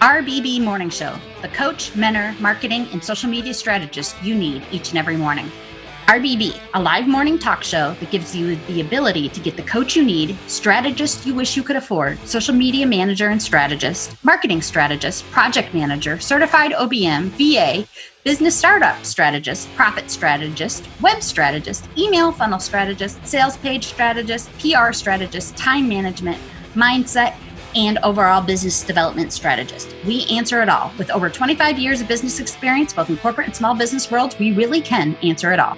RBB Morning Show, the coach, mentor, marketing, and social media strategist you need each and every morning. RBB, a live morning talk show that gives you the ability to get the coach you need, strategist you wish you could afford, social media manager and strategist, marketing strategist, project manager, certified OBM, VA, business startup strategist, profit strategist, web strategist, email funnel strategist, sales page strategist, PR strategist, time management, mindset, and overall business development strategist. We answer it all. With over 25 years of business experience, both in corporate and small business worlds, we really can answer it all.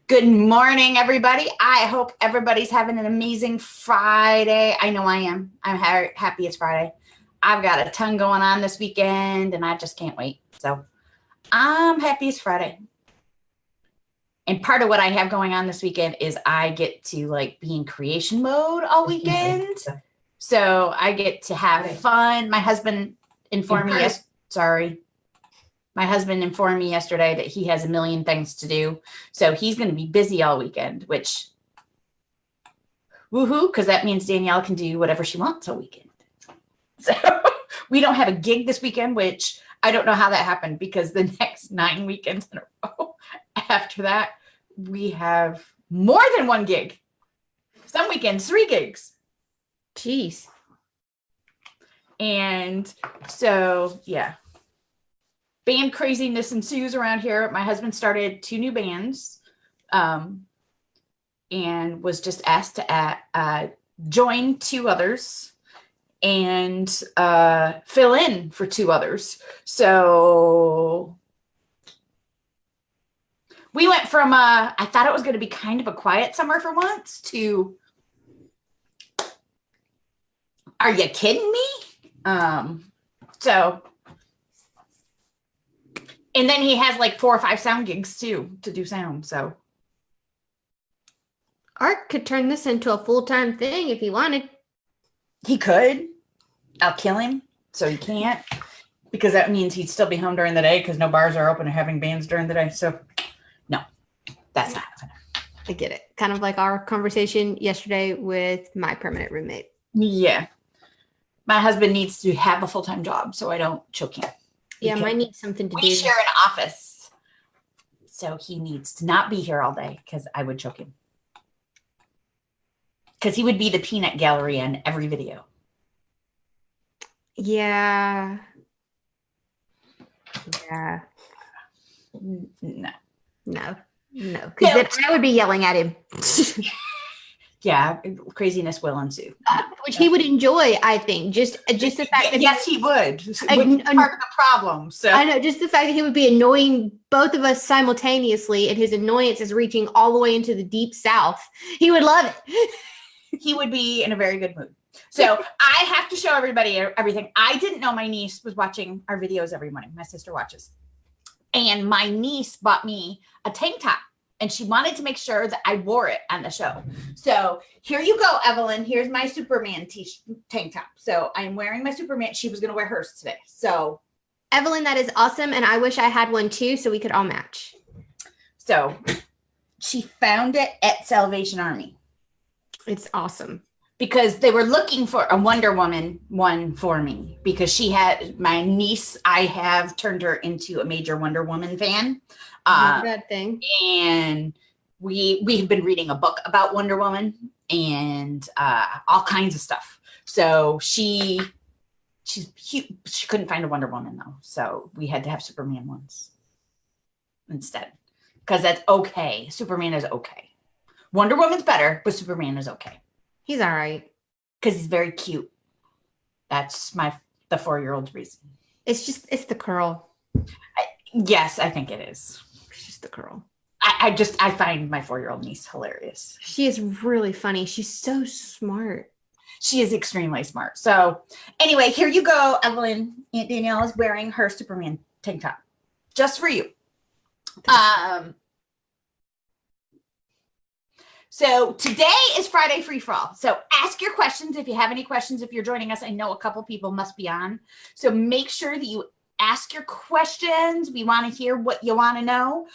Good morning, everybody. I hope everybody's having an amazing Friday. I know I am. I'm happy it's Friday. I've got a ton going on this weekend, and I just can't wait. So I'm happy it's Friday. And part of what I have going on this weekend is I get to be in creation mode all weekend. So I get to have fun. My husband informed me My husband informed me yesterday that he has a million things to do. So he's going to be busy all weekend, which woohoo, because that means Danielle can do whatever she wants all weekend. So we don't have a gig this weekend, which I don't know how that happened because the next 9 weekends in a row after that, we have more than one gig. Some weekends, 3 gigs. Jeez. And so, yeah. Band craziness ensues around here. My husband started 2 new bands and was just asked to join 2 others and fill in for 2 others. So we went from, I thought it was going to be kind of a quiet summer for once to, are you kidding me? And then he has 4 or 5 sound gigs too to do sound. So Art could turn this into a full-time thing if he wanted. He could. I'll kill him. So he can't, because that means he'd still be home during the day because no bars are open or having bands during the day. So no, that's not happening. I get it. Kind of like our conversation yesterday with my permanent roommate. Yeah. My husband needs to have a full-time job so I don't choke him. Yeah, mine needs something to do. We share an office. So he needs to not be here all day because I would choke him. Because he would be the peanut gallery in every video. Yeah. No. Because then I would be yelling at him. Yeah, craziness will ensue. Which he would enjoy, I think. Just the fact that yes, he would. Which is part of the problem. So I know, just the fact that he would be annoying both of us simultaneously, and his annoyance is reaching all the way into the deep south. He would love it. He would be in a very good mood. So I have to show everybody everything. I didn't know my niece was watching our videos every morning. My sister watches. And my niece bought me a tank top. And she wanted to make sure that I wore it on the show. So here you go, Evelyn. Here's my Superman tank top. So I'm wearing my Superman. She was going to wear hers today. So Evelyn, that is awesome. And I wish I had one too, so we could all match. So she found it at Salvation Army. It's awesome. Because they were looking for a Wonder Woman one for me. Because she had, my niece, I have turned her into a major Wonder Woman fan. Bad thing. And we've been reading a book about Wonder Woman and all kinds of stuff. So she's cute. She couldn't find a Wonder Woman though, so we had to have Superman ones instead, because that's okay. Superman is okay. Wonder Woman's better, but Superman is okay. He's all right because he's very cute. That's the 4-year-old's reason. It's the curl. Yes, I think it is. The curl. I find my 4-year-old niece hilarious. She is really funny. She's so smart. She is extremely smart. So anyway, here you go, Evelyn. Aunt Danielle is wearing her Superman tank top just for you. So today is Friday Free For All. So ask your questions if you have any questions. If you're joining us, I know a couple people must be on. So make sure that you ask your questions. We want to hear what you want to know.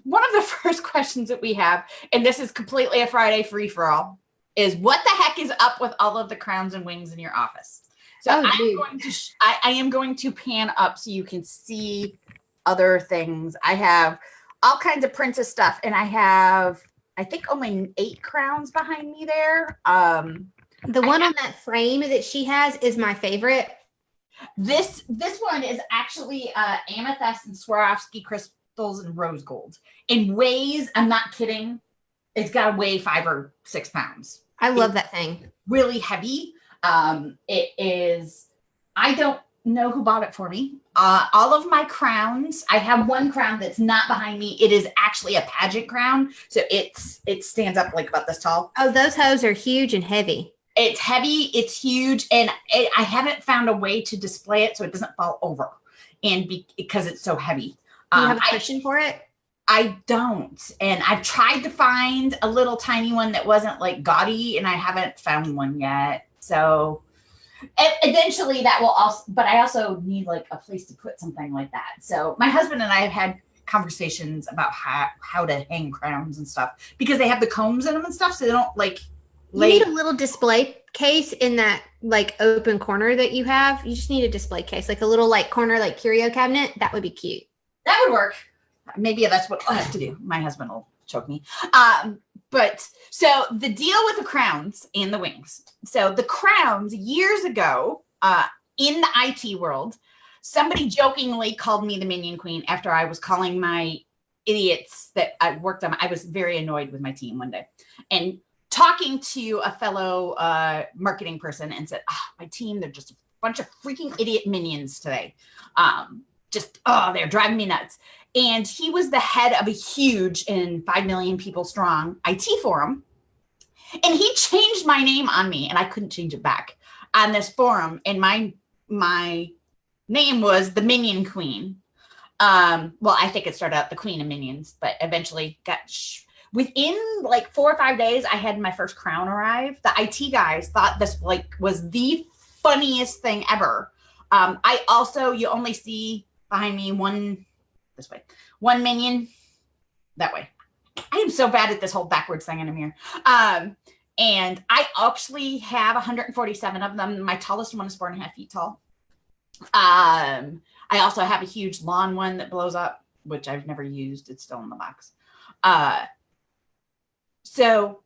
One of the first questions that we have, and this is completely a Friday free for all, is what the heck is up with all of the crowns and wings in your office? So Oh, I'm dude. going to, I am going to pan up so you can see other things. I have all kinds of princess stuff, and I have, I think, only 8 crowns behind me there. The one on that frame that she has is my favorite. This one is actually amethyst and Swarovski crystals and rose gold. It weighs, I'm not kidding, it's got to weigh 5 or 6 pounds. I love that thing. Really heavy. It is, I don't know who bought it for me. All of my crowns, I have one crown that's not behind me. It is actually a pageant crown. So it stands up like about this tall. Oh, those hoes are huge and heavy. It's heavy, it's huge, and I haven't found a way to display it so it doesn't fall over, and because it's so heavy. Do you have a cushion for it? I don't, and I've tried to find a little tiny one that wasn't like gaudy, and I haven't found one yet. So eventually that will also, but I also need like a place to put something like that. So my husband and I have had conversations about how to hang crowns and stuff, because they have the combs in them and stuff, so they don't like. You need a little display case in that like open corner that you have. You just need a display case, like a little like corner, like curio cabinet. That would be cute. That would work. Maybe that's what I'll have to do. My husband will choke me. But so the deal with the crowns and the wings. So the crowns years ago, in the IT world, somebody jokingly called me the Minion Queen after I was calling my idiots that I worked on. I was very annoyed with my team one day, and talking to a fellow marketing person, and said, my team, they're just a bunch of freaking idiot minions today. They're driving me nuts. And he was the head of a huge and 5 million people strong IT forum. And he changed my name on me, and I couldn't change it back on this forum. And my name was the Minion Queen. Well, I think it started out the Queen of Minions, but eventually got within like 4 or 5 days, I had my first crown arrive. The IT guys thought this like was the funniest thing ever. I also, you only see behind me one minion that way. I am so bad at this whole backwards thing in a mirror. And I actually have 147 of them. My tallest one is 4.5 feet tall. I also have a huge lawn one that blows up, which I've never used. It's still in the box. So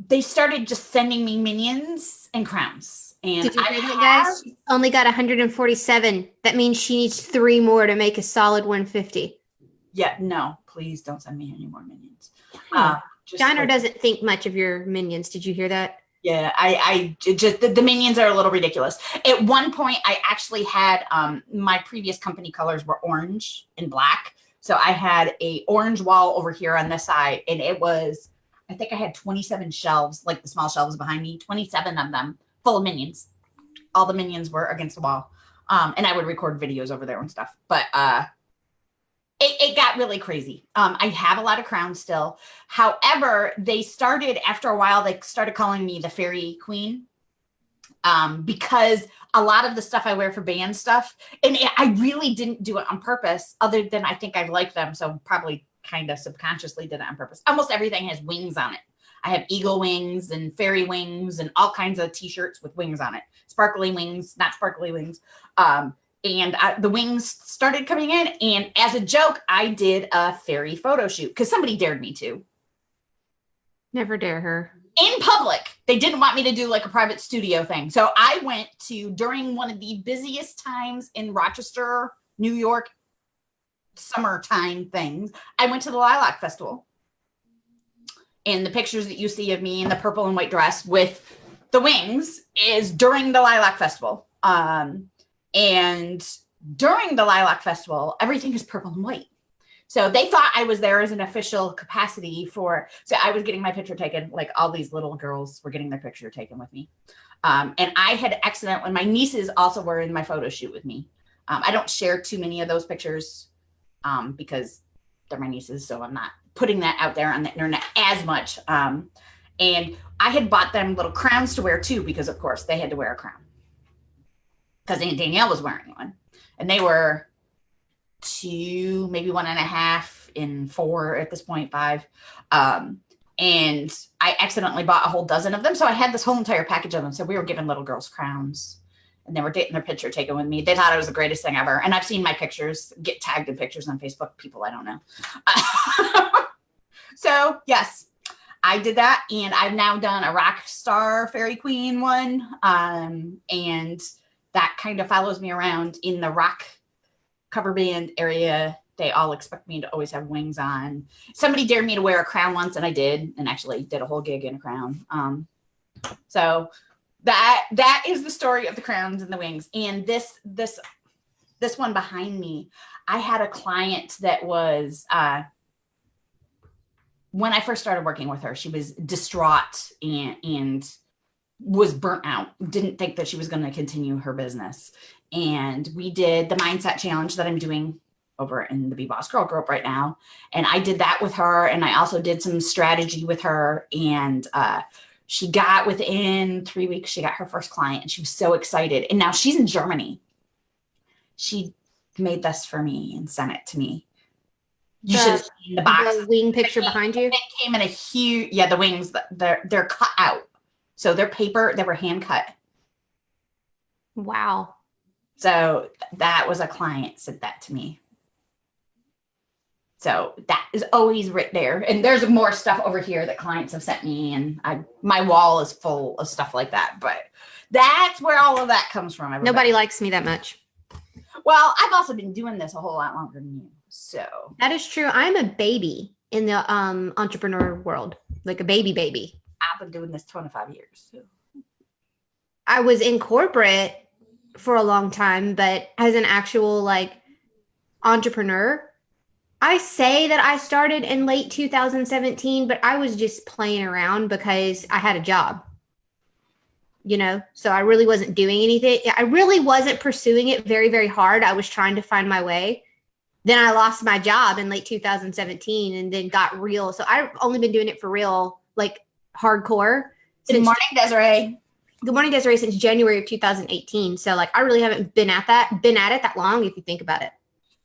they started just sending me minions and crowns. And did you hear that, guys? She's only got 147. That means she needs 3 more to make a solid 150. Yeah, no, please don't send me any more minions. Johnner doesn't think much of your minions. Did you hear that? Yeah, I just, the minions are a little ridiculous. At one point, I actually had, my previous company colors were orange and black. So I had a orange wall over here on this side, and it was, I think I had 27 shelves, like the small shelves behind me, 27 of them full of minions. All the minions were against the wall. And I would record videos over there and stuff. But it got really crazy. I have a lot of crowns still. However, after a while, they started calling me the Fairy Queen. Because a lot of the stuff I wear for band stuff, and I really didn't do it on purpose, other than I think I like them. So probably kind of subconsciously did it on purpose. Almost everything has wings on it. I have eagle wings and fairy wings and all kinds of t-shirts with wings on it. Sparkly wings, not sparkly wings. And the wings started coming in. And as a joke, I did a fairy photo shoot because somebody dared me to. Never dare her. In public. They didn't want me to do like a private studio thing. So I went to, during one of the busiest times in Rochester, New York, summertime things, I went to the Lilac Festival. And the pictures that you see of me in the purple and white dress with the wings is during the Lilac Festival. And during the Lilac Festival, everything is purple and white. So they thought I was there as an official capacity so I was getting my picture taken, like all these little girls were getting their picture taken with me. And I had accidentally, my nieces also were in my photo shoot with me. I don't share too many of those pictures because they're my nieces. So I'm not putting that out there on the internet as much. And I had bought them little crowns to wear too, because of course they had to wear a crown. Because Aunt Danielle was wearing one. And they were 2, maybe 1.5 and 4 at this point, 5. And I accidentally bought a whole dozen of them. So I had this whole entire package of them. So we were giving little girls crowns and they were getting their picture taken with me. They thought it was the greatest thing ever. And I've seen my pictures get tagged in pictures on Facebook, people I don't know. So yes, I did that. And I've now done a rock star fairy queen one. And that kind of follows me around in the rock cover band area. They all expect me to always have wings on. Somebody dared me to wear a crown once, and I did, and actually did a whole gig in a crown. So that is the story of the crowns and the wings. And this one behind me, I had a client that was when I first started working with her, she was distraught and was burnt out, didn't think that she was going to continue her business. And we did the mindset challenge that I'm doing over in the Be Boss Girl group right now. And I did that with her. And I also did some strategy with her. And she got within 3 weeks, she got her first client, and she was so excited. And now she's in Germany. She made this for me and sent it to me. You should have seen the box. The wing picture behind you? It came in a huge, the wings, they're cut out. So they're paper, they were hand cut. Wow. So that was a client sent that to me. So that is always right there. And there's more stuff over here that clients have sent me. And my wall is full of stuff like that. But that's where all of that comes from. Everybody. Nobody likes me that much. Well, I've also been doing this a whole lot longer than you. So that is true. I'm a baby in the entrepreneur world, like a baby. I've been doing this 25 years. So. I was in corporate for a long time, but as an actual like entrepreneur, I say that I started in late 2017, but I was just playing around because I had a job, so I really wasn't doing anything. I really wasn't pursuing it very, very hard. I was trying to find my way. Then I lost my job in late 2017 and then got real. So I've only been doing it for real, like hardcore. Good morning, Desiree. Good morning, Desiree, since January of 2018. So like, I really haven't been at it that long, if you think about it.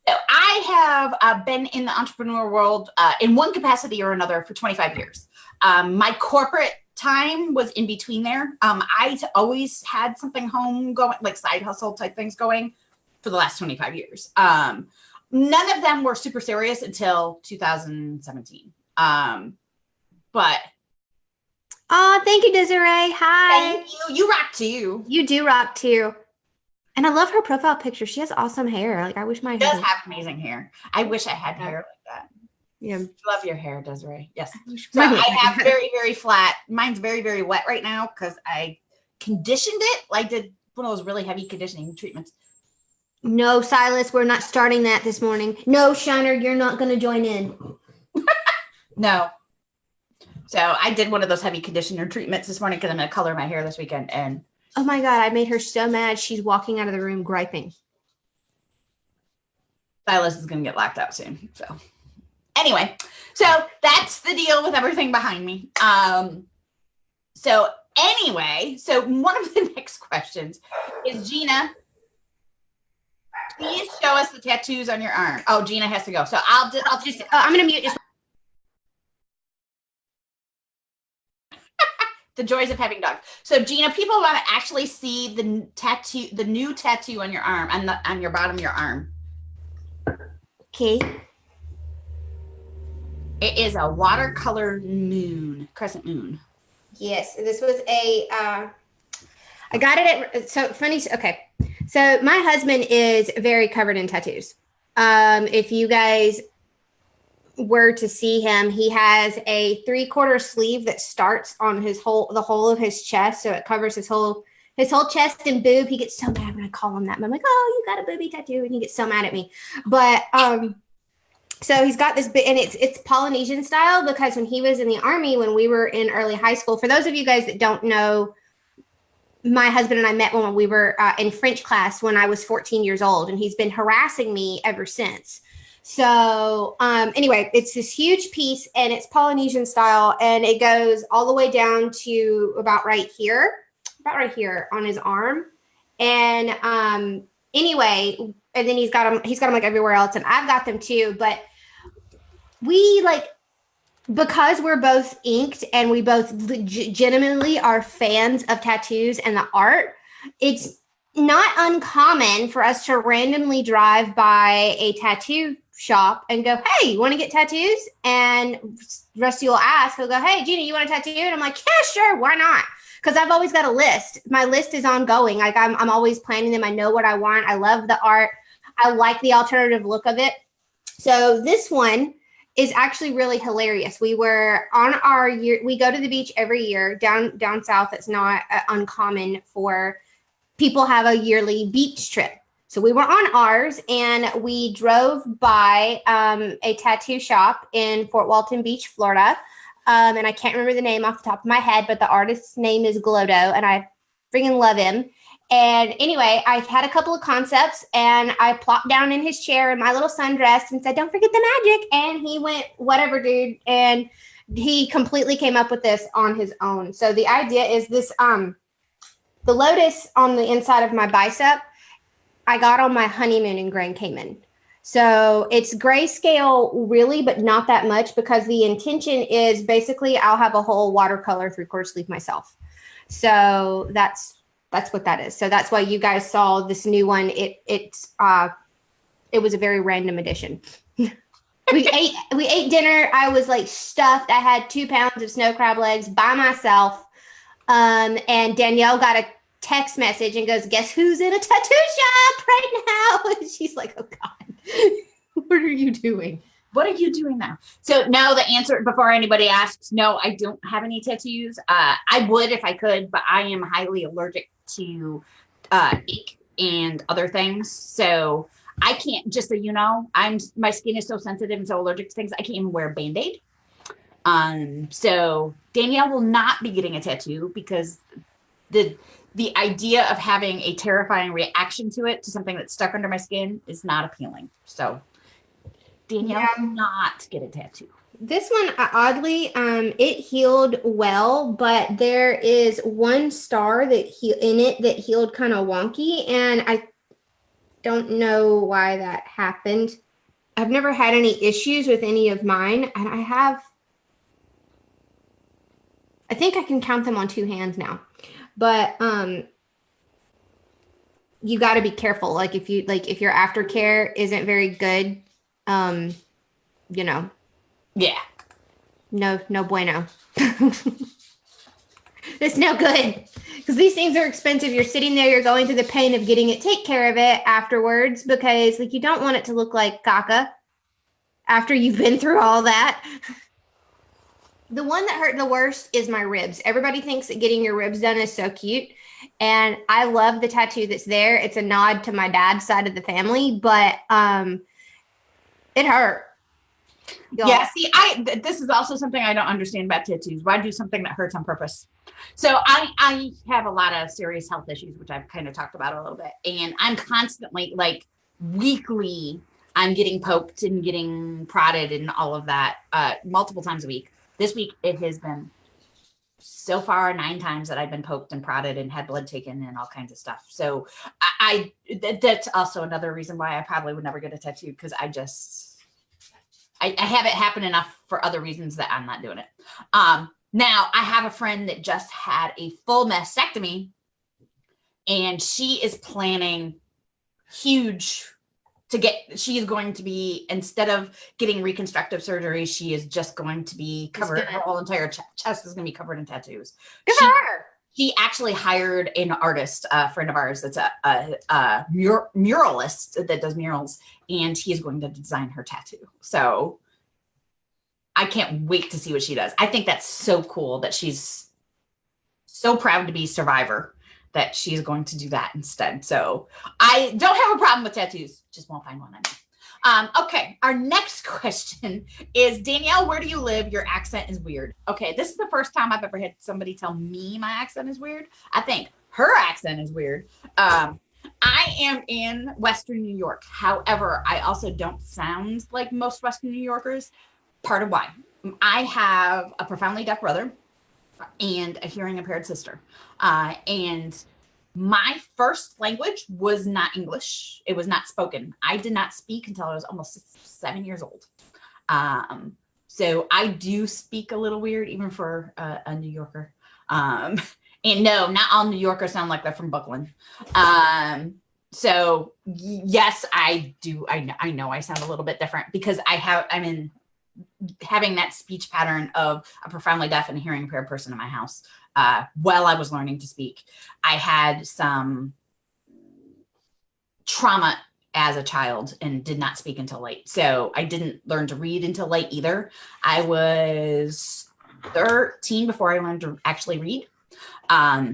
So I have been in the entrepreneur world in one capacity or another for 25 years. My corporate time was in between there. I always had something home going, like side hustle type things going for the last 25 years. None of them were super serious until 2017. But oh, thank you, Desiree. Hi. Thank you. You rock too. You do rock too. And I love her profile picture. She has awesome hair. Like I wish my hair does have amazing hair. I wish I had hair like that. Yeah. Love your hair, Desiree. Yes. So I have very, very flat. Mine's very, very wet right now because I conditioned it. I did one of those really heavy conditioning treatments. No, Silas, we're not starting that this morning. No, Shiner, you're not going to join in. No. So I did one of those heavy conditioner treatments this morning because I'm going to color my hair this weekend. And oh my God, I made her so mad. She's walking out of the room griping. Silas is going to get locked out soon. So anyway, so that's the deal with everything behind me. So one of the next questions is, Gina, please show us the tattoos on your arm. Oh, Gina has to go. So I'll just I'm going to mute. The joys of having dogs. So Gina, people want to actually see the new tattoo on your arm, on your bottom of your arm. Okay. It is a watercolor crescent moon. Yes, this was I got it at, so funny. Okay. So my husband is very covered in tattoos. If you guys were to see him, he has a 3/4 sleeve that starts on the whole of his chest. So it covers his whole chest and boob. He gets so mad when I call him that. I'm like, oh, you got a booby tattoo. And he gets so mad at me. But, so he's got this bit, and it's Polynesian style, because when he was in the Army, when we were in early high school, for those of you guys that don't know, my husband and I met when we were in French class when I was 14 years old, and he's been harassing me ever since. So anyway, it's this huge piece, and it's Polynesian style, and it goes all the way down to about right here on his arm. And anyway, and then he's got them like everywhere else, and I've got them too. But we because we're both inked and we both legitimately are fans of tattoos and the art, it's not uncommon for us to randomly drive by a tattoo shop and go, hey, you want to get tattoos? And Rusty will ask, he'll go, hey, Gina, you want a tattoo? And I'm like, yeah, sure, why not? Because I've always got a list. My list is ongoing. Like I'm always planning them. I know what I want. I love the art. I like the alternative look of it. So this one is actually really hilarious. We were on our year. We go to the beach every year down south. It's not uncommon for people have a yearly beach trip. So we were on ours and we drove by a tattoo shop in Fort Walton Beach, Florida. And I can't remember the name off the top of my head, but the artist's name is Glodo, and I freaking love him. And anyway, I had a couple of concepts and I plopped down in his chair in my little sundress and said, don't forget the magic. And he went, whatever, dude. And he completely came up with this on his own. So the idea is this, the lotus on the inside of my bicep, I got on my honeymoon in Grand Cayman. So it's grayscale really, but not that much, because the intention is basically I'll have a whole watercolor 3/4 sleeve myself. So that's what that is. So that's why you guys saw this new one. It was a very random addition. We ate dinner. I was like stuffed. I had 2 pounds of snow crab legs by myself. And Danielle got a text message and goes, guess who's in a tattoo shop right now? And she's like, oh God, what are you doing? What are you doing now? So no, the answer before anybody asks, no, I don't have any tattoos. I would if I could, but I am highly allergic to ink and other things. So I can't, just so you know, my skin is so sensitive and so allergic to things, I can't even wear a Band-Aid. So Danielle will not be getting a tattoo because the idea of having a terrifying reaction to it, to something that's stuck under my skin, is not appealing. So Danielle will not get a tattoo. This one, oddly, it healed well, but there is one star that healed kind of wonky, and I don't know why that happened. I've never had any issues with any of mine, and I think I can count them on 2 hands now. But you got to be careful. Like if your aftercare isn't very good, you know. Yeah. No bueno. It's no good, because these things are expensive. You're sitting there, you're going through the pain of getting it. Take care of it afterwards, because like you don't want it to look like caca after you've been through all that. The one that hurt the worst is my ribs. Everybody thinks that getting your ribs done is so cute. And I love the tattoo that's there. It's a nod to my dad's side of the family, but it hurt. Yeah, see, this is also something I don't understand about tattoos. Why do something that hurts on purpose? So I have a lot of serious health issues, which I've kind of talked about a little bit. And I'm constantly, like weekly, I'm getting poked and getting prodded and all of that multiple times a week. This week, it has been so far 9 times that I've been poked and prodded and had blood taken and all kinds of stuff. So that's also another reason why I probably would never get a tattoo, because I have it happen enough for other reasons that I'm not doing it. Now, I have a friend that just had a full mastectomy, and she is planning huge she is going to be, instead of getting reconstructive surgery, she is just going to be covered. Her whole entire chest is going to be covered in tattoos. Good for her. She actually hired an artist, a friend of ours that's a muralist that does murals, and he is going to design her tattoo. So I can't wait to see what she does. I think that's so cool that she's so proud to be Survivor, that she's going to do that instead. So I don't have a problem with tattoos, just won't find one on me. Okay, our next question is, Danielle, where do you live? Your accent is weird. Okay, this is the first time I've ever had somebody tell me my accent is weird. I think her accent is weird. I am in Western New York. However, I also don't sound like most Western New Yorkers. Part of why. I have a profoundly deaf brother and a hearing impaired sister. And my first language was not English. It was not spoken. I did not speak until I was almost 7 years old. So I do speak a little weird, even for a New Yorker. And no, not all New Yorkers sound like they're from Brooklyn. So yes, I do. I know I sound a little bit different because I'm in having that speech pattern of a profoundly deaf and hearing impaired person in my house. While I was learning to speak, I had some trauma as a child and did not speak until late. So I didn't learn to read until late either. I was 13 before I learned to actually read.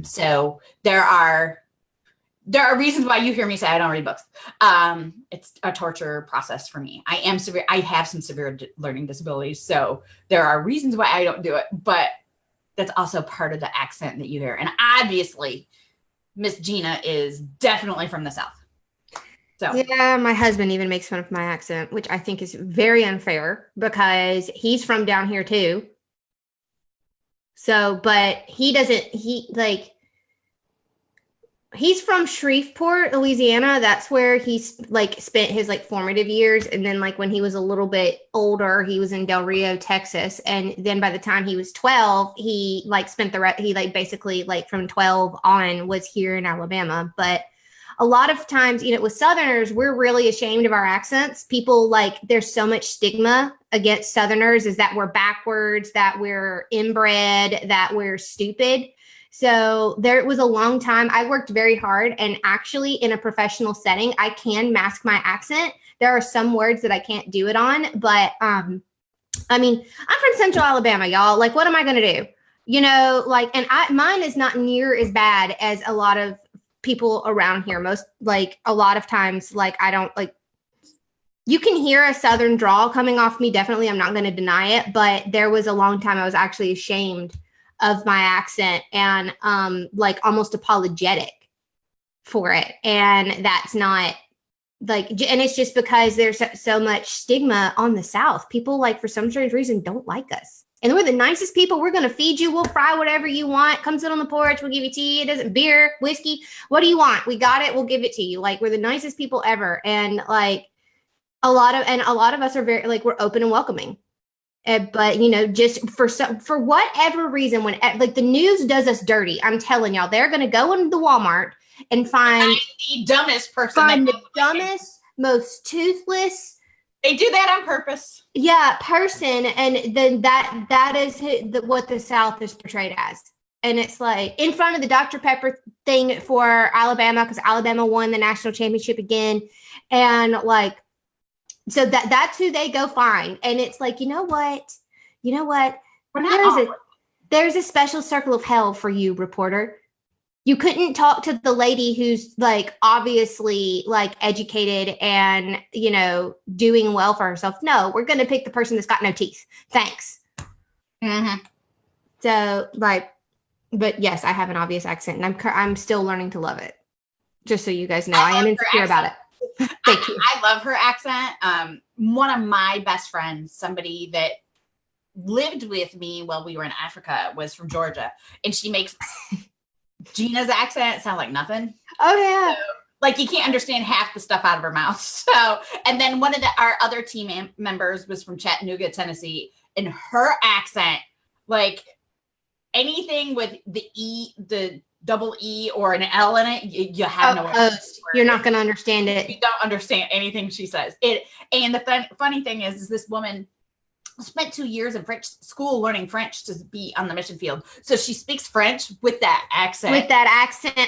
So there are reasons why you hear me say I don't read books. It's a torture process for me. I have some severe learning disabilities. So there are reasons why I don't do it, but that's also part of the accent that you hear. And obviously Miss Gina is definitely from the South. So yeah, my husband even makes fun of my accent, which I think is very unfair because he's from down here too. So, but he's from Shreveport, Louisiana. That's where he's like spent his like formative years. And then like when he was a little bit older, he was in Del Rio, Texas. And then by the time he was 12, he like spent he like basically like from 12 on was here in Alabama. But a lot of times, you know, with Southerners, we're really ashamed of our accents. People like, there's so much stigma against Southerners is that we're backwards, that we're inbred, that we're stupid. So there was a long time I worked very hard, and actually in a professional setting, I can mask my accent. There are some words that I can't do it on, but I mean, I'm from Central Alabama, y'all. Like, what am I going to do? You know, like, and mine is not near as bad as a lot of people around here. Most like a lot of times, like I don't like, you can hear a Southern drawl coming off me. Definitely. I'm not going to deny it, but there was a long time I was actually ashamed of my accent and like almost apologetic for it. And that's not like, and it's just because there's so much stigma on the South. People like for some strange reason don't like us. And we're the nicest people. We're going to feed you. We'll fry whatever you want. Come sit on the porch. We'll give you tea. It doesn't beer, whiskey. What do you want? We got it. We'll give it to you. Like, we're the nicest people ever. And like a lot of us are very, like, we're open and welcoming. But you know, just for whatever reason, when like the news does us dirty, I'm telling y'all, they're going to go into the Walmart and find the dumbest person. Find the dumbest, most toothless. They do that on purpose. Yeah, person, and then that is what the South is portrayed as. And it's like in front of the Dr. Pepper thing for Alabama, because Alabama won the national championship again. And like, so that's who they go find. And it's like, you know what? There's a special circle of hell for you, reporter. You couldn't talk to the lady who's like obviously like educated and, you know, doing well for herself. No, we're going to pick the person that's got no teeth. Thanks. Mm-hmm. So like, but yes, I have an obvious accent and I'm still learning to love it. Just so you guys know, I am insecure about it. Thank you. I love her accent. One of my best friends, somebody that lived with me while we were in Africa, was from Georgia, and she makes Gina's accent sound like nothing. Oh yeah. So, like you can't understand half the stuff out of her mouth. So, and then one of our other team members was from Chattanooga, Tennessee, and her accent, like anything with the double E or an L in it, you have no idea. You're not going to understand it. You don't understand anything she says. And the funny thing is this woman spent 2 years in French school learning French to be on the mission field. So she speaks French with that accent.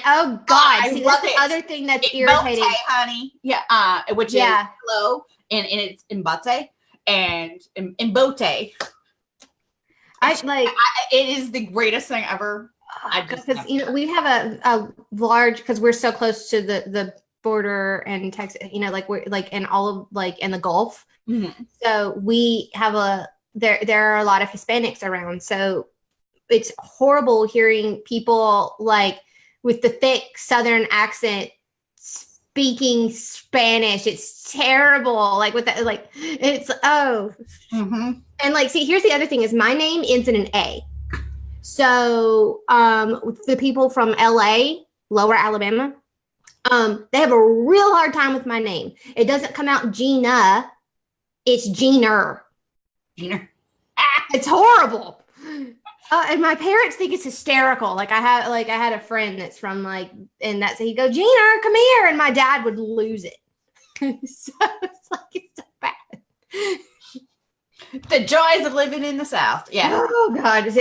Oh God. I See, love that's it. the other thing that's irritating. Botte, honey. Yeah. Which is hello. And it's in botte and in botte. It is the greatest thing ever. Because you know, we have a large, because we're so close to the border and Texas, you know, like we're like in all of like in the Gulf. Mm-hmm. So we have there are a lot of Hispanics around. So it's horrible hearing people like with the thick Southern accent speaking Spanish. It's terrible. Like with that, like it's Mm-hmm. And like, see, here's the other thing is my name ends in an A. So the people from LA, Lower Alabama, they have a real hard time with my name. It doesn't come out Gina. It's Jeaner. Jeaner. It's horrible. And my parents think it's hysterical. Like I had a friend that's from and that's he go, Gina, come here, and my dad would lose it. So it's so bad. The joys of living in the South. Yeah. Oh God, if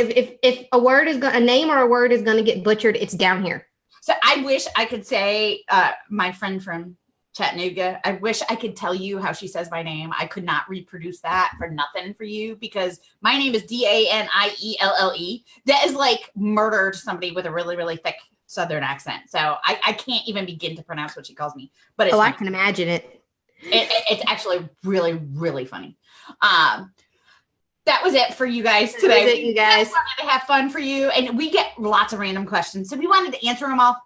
a name or a word is going to get butchered, it's down here. So I wish I could say, my friend from Chattanooga, I wish I could tell you how she says my name. I could not reproduce that for nothing for you, because my name is Danielle. That is like murder to somebody with a really, really thick Southern accent. So I can't even begin to pronounce what she calls me. But it's I can imagine it. It's actually really, really funny. That was it for you guys today. You guys wanted to have fun for you, and we get lots of random questions, so we wanted to answer them all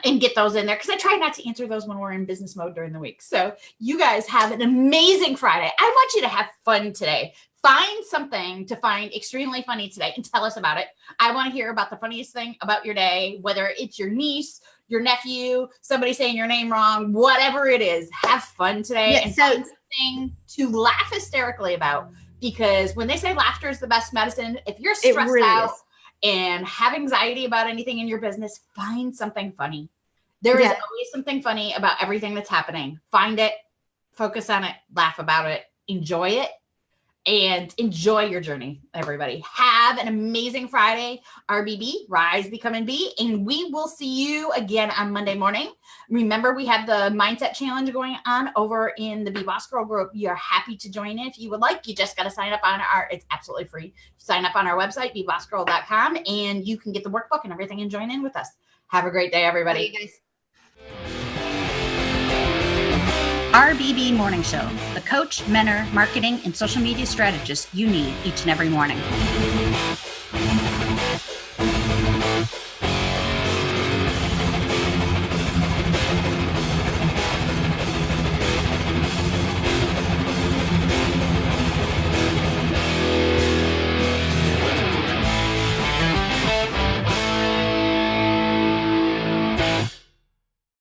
and get those in there, because I try not to answer those when we're in business mode during the week. So you guys have an amazing Friday. I want you to have fun today. Find something to find extremely funny today and tell us about it. I want to hear about the funniest thing about your day, whether it's your niece, your nephew, somebody saying your name wrong, whatever it is. Have fun today and find something to laugh hysterically about, because when they say laughter is the best medicine, if you're stressed out and have anxiety about anything in your business, find something funny. There is always something funny about everything that's happening. Find it, focus on it, laugh about it, enjoy it, and enjoy your journey, everybody. Have an amazing Friday. RBB, Rise, Become, and Be. And we will see you again on Monday morning. Remember, we have the Mindset Challenge going on over in the Be Boss Girl group. You're happy to join if you would like. You just got to sign up on it's absolutely free. Sign up on our website, bebossgirl.com, and you can get the workbook and everything and join in with us. Have a great day, everybody. Bye, guys. RBB Morning Show, the coach, mentor, marketing, and social media strategist you need each and every morning.